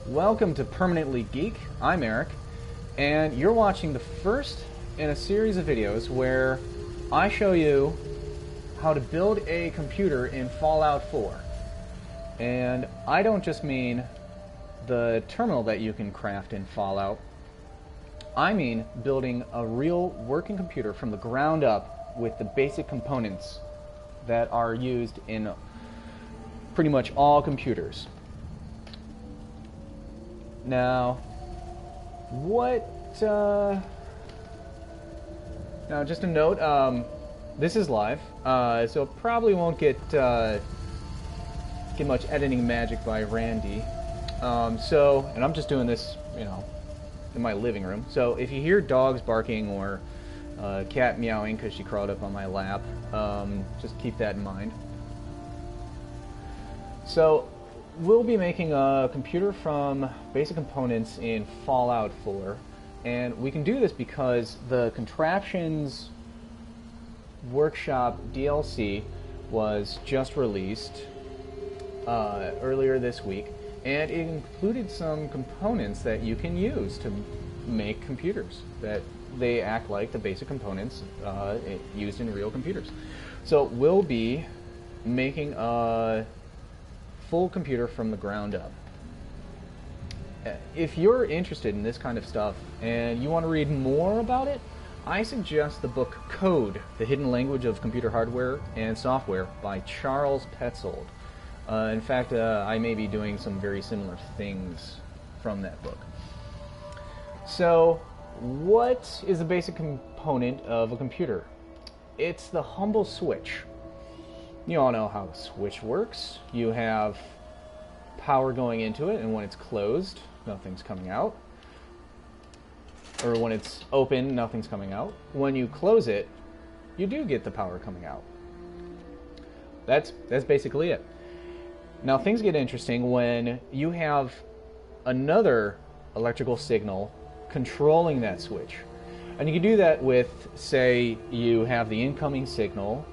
Welcome to Permanently Geek. I'm Eric, and you're watching the first in a series of videos where I show you how to build a computer in Fallout 4. And I don't just mean the terminal that you can craft in Fallout. I mean building a real working computer from the ground up with the basic components that are used in pretty much all computers. Now, now just a note, this is live, so it probably won't get much editing magic by Randy. And I'm just doing this, in my living room. So if you hear dogs barking or cat meowing because she crawled up on my lap, just keep that in mind. So we'll be making a computer from basic components in Fallout 4, and we can do this because the Contraptions Workshop DLC was just released earlier this week, and it included some components that you can use to make computers, that they act like the basic components used in real computers. So we'll be making a full computer from the ground up. If you're interested in this kind of stuff and you want to read more about it, I suggest the book Code, The Hidden Language of Computer Hardware and Software by Charles Petzold. In fact, I may be doing some very similar things from that book. So, what is a basic component of a computer? It's the humble switch. You all know how a switch works. You have power going into it, and when it's closed, nothing's coming out. Or when it's open, nothing's coming out. When you close it, you do get the power coming out. That's basically it. Now things get interesting when you have another electrical signal controlling that switch. And you can do that with, say, you have the incoming signal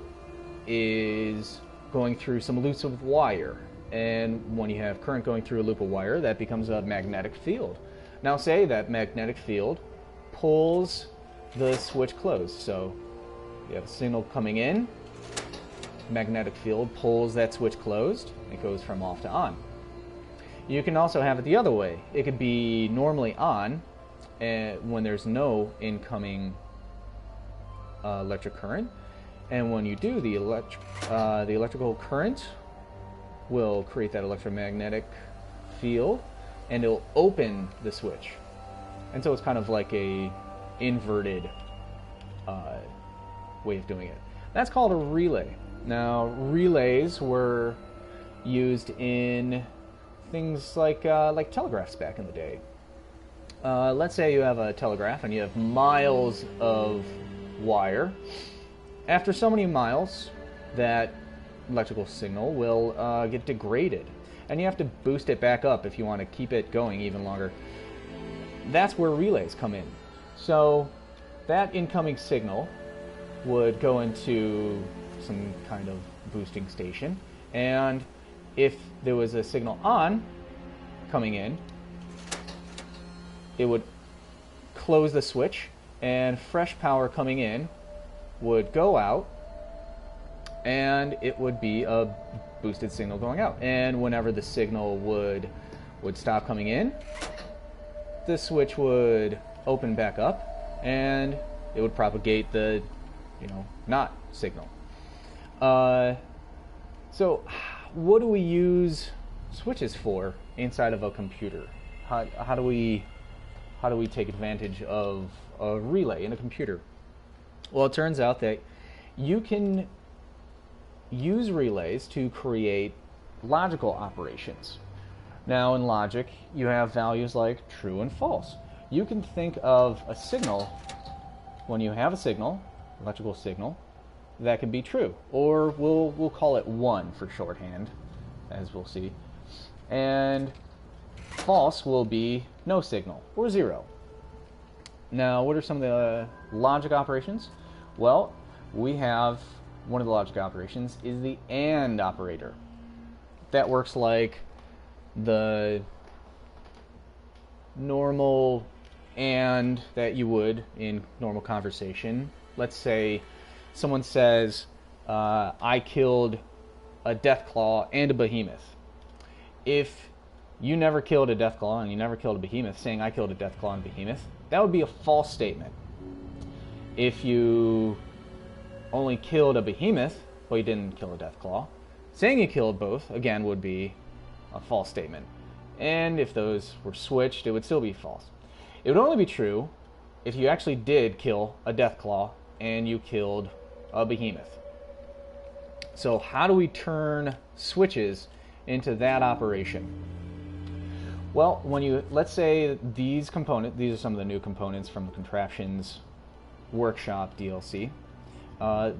is going through some loops of wire, and when you have current going through a loop of wire, that becomes a magnetic field. Now say that magnetic field pulls the switch closed, so you have a signal coming in, magnetic field pulls that switch closed, it goes from off to on. You can also have it the other way. It could be normally on when there's no incoming electric current. And when you do, the electrical current will create that electromagnetic field, and it'll open the switch. And so it's kind of like a inverted way of doing it. That's called a relay. Now, relays were used in things like telegraphs back in the day. Let's say you have a telegraph and you have miles of wire. After so many miles, that electrical signal will get degraded, and you have to boost it back up if you want to keep it going even longer. That's where relays come in. So that incoming signal would go into some kind of boosting station, and if there was a signal on coming in, it would close the switch, and fresh power coming in would go out, and it would be a boosted signal going out. And whenever the signal would stop coming in, the switch would open back up, and it would propagate the, not signal. So what do we use switches for inside of a computer? How do we take advantage of a relay in a computer? Well, it turns out that you can use relays to create logical operations. Now, in logic, you have values like true and false. You can think of a signal, when you have a signal, electrical signal, that can be true, or we'll call it 1 for shorthand, as we'll see. And false will be no signal, or 0. Now, what are some of the logic operations? Well, we have one of the logic operations is the AND operator. That works like the normal and that you would in normal conversation. Let's say someone says, I killed a deathclaw and a behemoth. If you never killed a deathclaw and you never killed a behemoth, saying I killed a deathclaw and a behemoth, that would be a false statement. If you only killed a behemoth, but you didn't kill a deathclaw, saying you killed both, again, would be a false statement. And if those were switched, it would still be false. It would only be true if you actually did kill a deathclaw and you killed a behemoth. So how do we turn switches into that operation? Well, let's say these are some of the new components from the Contraptions Workshop DLC.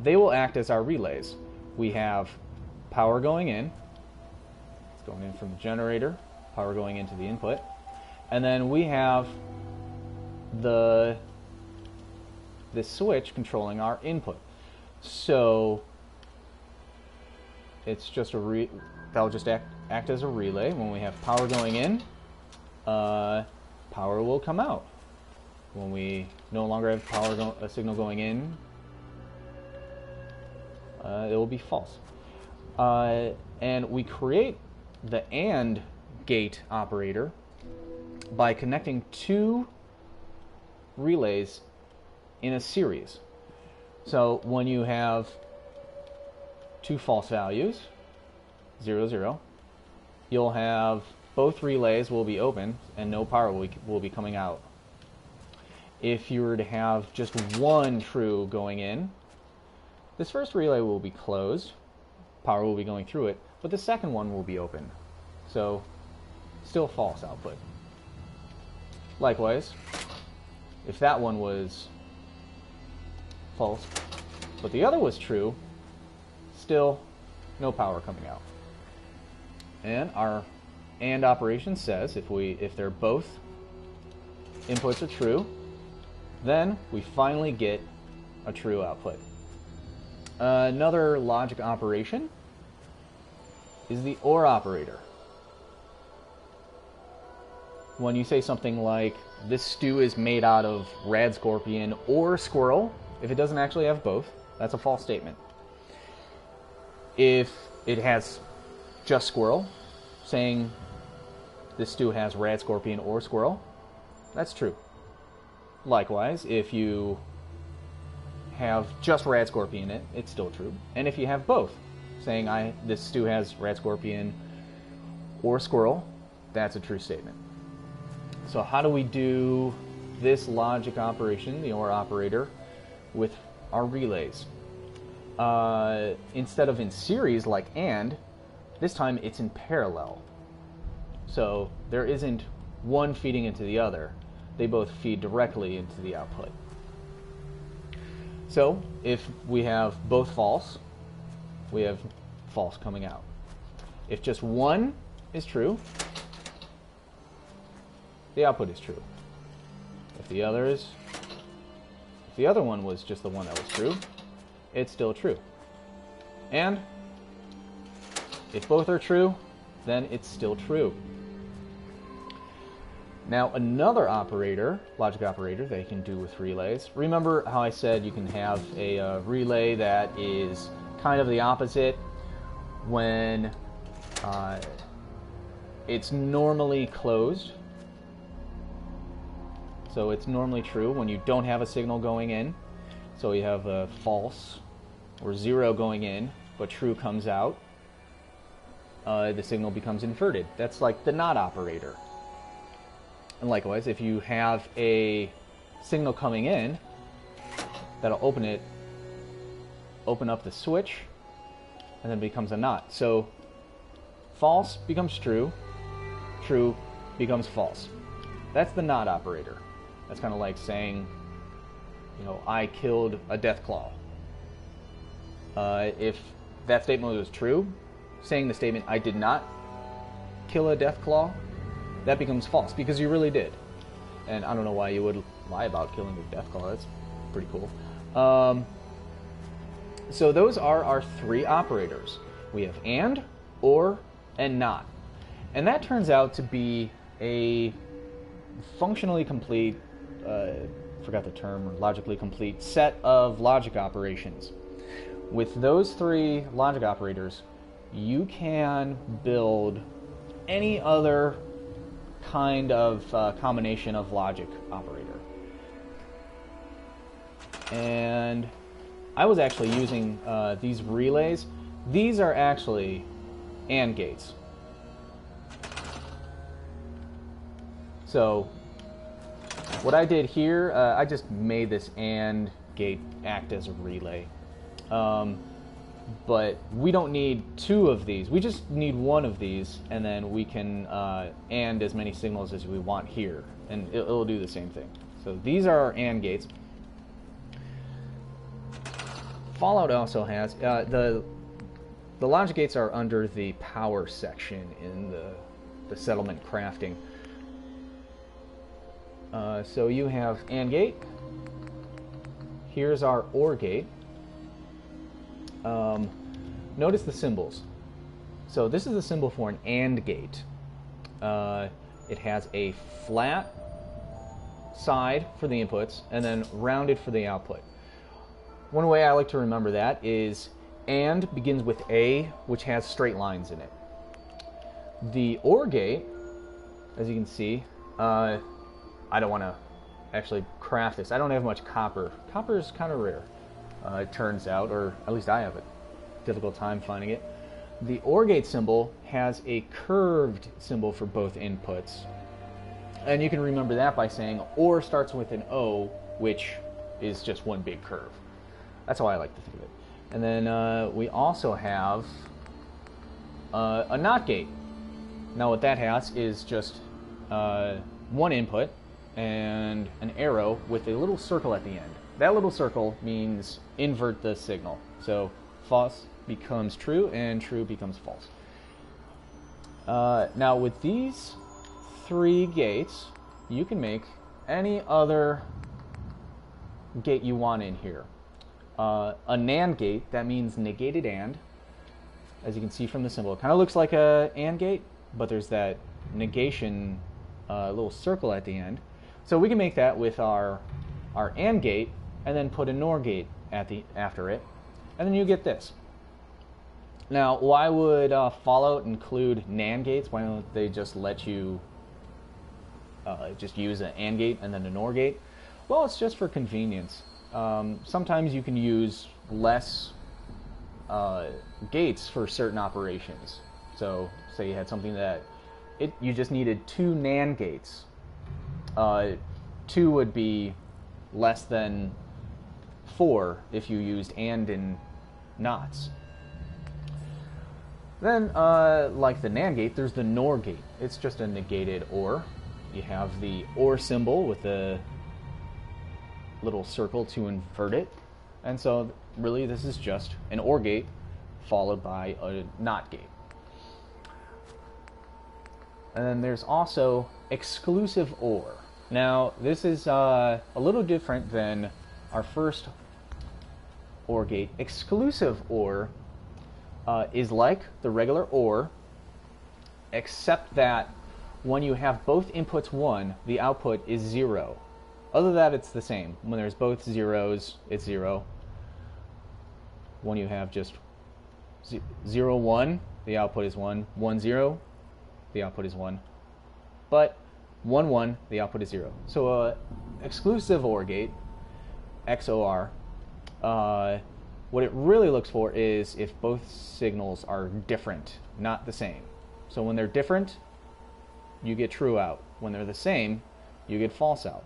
They will act as our relays. We have power going in. It's going in from the generator, power going into the input. And then we have this switch controlling our input. So it's just that'll just act as a relay. When we have power going in, power will come out. When we no longer have a signal going in, it will be false. And we create the AND gate operator by connecting two relays in a series. So when you have two false values, 0, 0, you'll have both relays will be open and no power will be coming out. If you were to have just one true going in, this first relay will be closed, power will be going through it, but the second one will be open. So still false output. Likewise, if that one was false, but the other was true, still no power coming out. And our AND operation says if they're both inputs are true, then we finally get a true output. Another logic operation is the OR operator. When you say something like, this stew is made out of rad scorpion or squirrel, if it doesn't actually have both, that's a false statement. If it has just squirrel, saying this stew has rad scorpion or squirrel, that's true. Likewise, if you have just rad scorpion in it, it's still true. And if you have both, saying this stew has rad scorpion or squirrel, that's a true statement. So how do we do this logic operation, the OR operator, with our relays? Instead of in series like AND, this time it's in parallel. So there isn't one feeding into the other. They both feed directly into the output. So if we have both false, we have false coming out. If just one is true, the output is true. If the other one was just the one that was true, it's still true. And if both are true, then it's still true. Now another operator, logic operator, that you can do with relays. Remember how I said you can have a relay that is kind of the opposite when it's normally closed. So it's normally true when you don't have a signal going in. So you have a false or 0 going in, but true comes out. The signal becomes inverted. That's like the NOT operator. And likewise, if you have a signal coming in, that'll open up the switch, and then it becomes a NOT. So false becomes true, true becomes false. That's the NOT operator. That's kind of like saying, I killed a deathclaw. If that statement was true, saying the statement, I did not kill a deathclaw, that becomes false, because you really did. And I don't know why you would lie about killing a deathclaw. That's pretty cool. So those are our three operators. We have AND, OR, and NOT. And that turns out to be a functionally complete, forgot the term, logically complete set of logic operations. With those three logic operators, you can build any other kind of combination of logic operator. And I was actually using these relays. These are actually AND gates. So what I did here, I just made this AND gate act as a relay. But we don't need two of these. We just need one of these, and then we can AND as many signals as we want here, and it'll do the same thing. So these are our AND gates. Fallout also has the logic gates are under the power section in the settlement crafting. So you have AND gate. Here's our OR gate. Notice the symbols. So this is the symbol for an AND gate. It has a flat side for the inputs and then rounded for the output. One way I like to remember that is AND begins with A, which has straight lines in it. The OR gate, as you can see, I don't want to actually craft this. I don't have much copper. Copper is kind of rare, it turns out, or at least I have a difficult time finding it. The OR gate symbol has a curved symbol for both inputs. And you can remember that by saying OR starts with an O, which is just one big curve. That's how I like to think of it. And then we also have a NOT gate. Now what that has is just one input and an arrow with a little circle at the end. That little circle means invert the signal. So false becomes true and true becomes false. Now with these three gates, you can make any other gate you want in here. A NAND gate, that means negated AND. As you can see from the symbol, it kind of looks like a AND gate, but there's that negation little circle at the end. So we can make that with our AND gate and then put a NOR gate after it, and then you get this. Now, why would Fallout include NAND gates? Why don't they just let you just use an AND gate and then a NOR gate? Well, it's just for convenience. Sometimes you can use less gates for certain operations. So, say you had something that you just needed 2 NAND gates. 2 would be less than 4 if you used AND and NOTs. Then, like the NAND gate, there's the NOR gate. It's just a negated OR. You have the OR symbol with a little circle to invert it. And so, really, this is just an OR gate followed by a NOT gate. And then there's also exclusive OR. Now, this is a little different than our first OR gate. Exclusive OR is like the regular OR, except that when you have both inputs 1, the output is 0. Other than that, it's the same. When there's both zeros, it's 0. When you have just 0, 1, the output is 1. 1, 0, the output is 1. But 1, 1, the output is 0. So exclusive OR gate, XOR, what it really looks for is if both signals are different, not the same. So when they're different, you get true out. When they're the same, you get false out.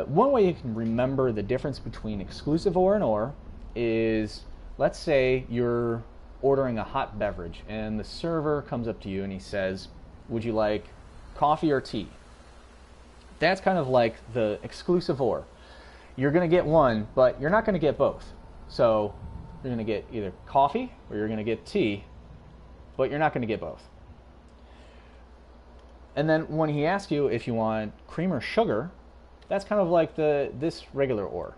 One way you can remember the difference between exclusive OR and OR is, let's say you're ordering a hot beverage and the server comes up to you and he says, would you like coffee or tea? That's kind of like the exclusive OR. You're going to get one, but you're not going to get both. So you're going to get either coffee or you're going to get tea, but you're not going to get both. And then when he asks you if you want cream or sugar, that's kind of like this regular OR.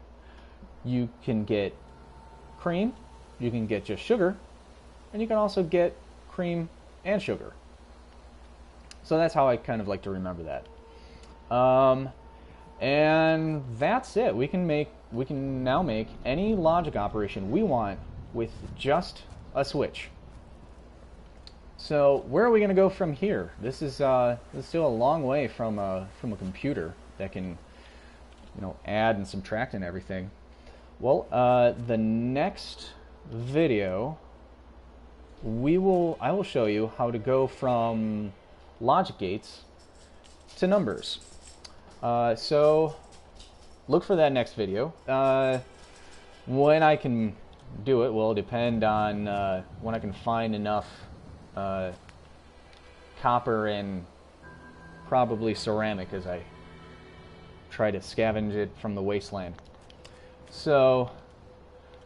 You can get cream, you can get just sugar, and you can also get cream and sugar. So that's how I kind of like to remember that. And that's it. We can now make any logic operation we want with just a switch. So where are we going to go from here? This is still a long way from a computer that can, add and subtract and everything. Well, the next video, I will show you how to go from logic gates to numbers. So look for that next video. When I can do it will depend on when I can find enough copper and probably ceramic as I try to scavenge it from the wasteland. So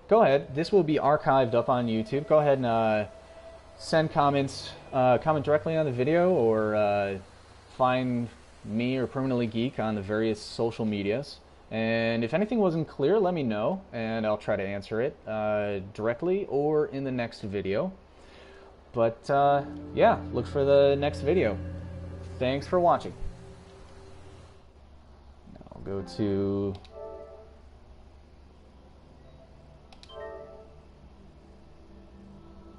go ahead. This will be archived up on YouTube. Go ahead and send comments, comment directly on the video, or find me or Permanently Geek on the various social medias. And if anything wasn't clear, let me know, and I'll try to answer it directly or in the next video. But yeah, look for the next video. Thanks for watching. I'll go to